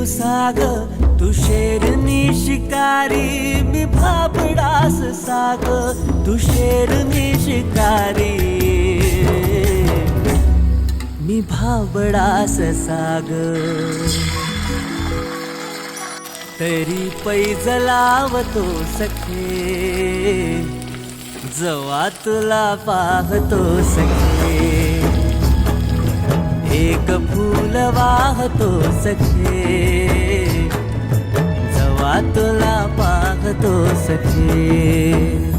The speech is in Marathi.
साग तू शेरनी शिकारी, मी भाबडास साग तू शेरनी शिकारी, मी भाबडास साग. तरी पैज लावतो सखे, जवा तुला पाहतो सखे, एक फूल वाहतो सखे, जवा तुला पाहतो सखे.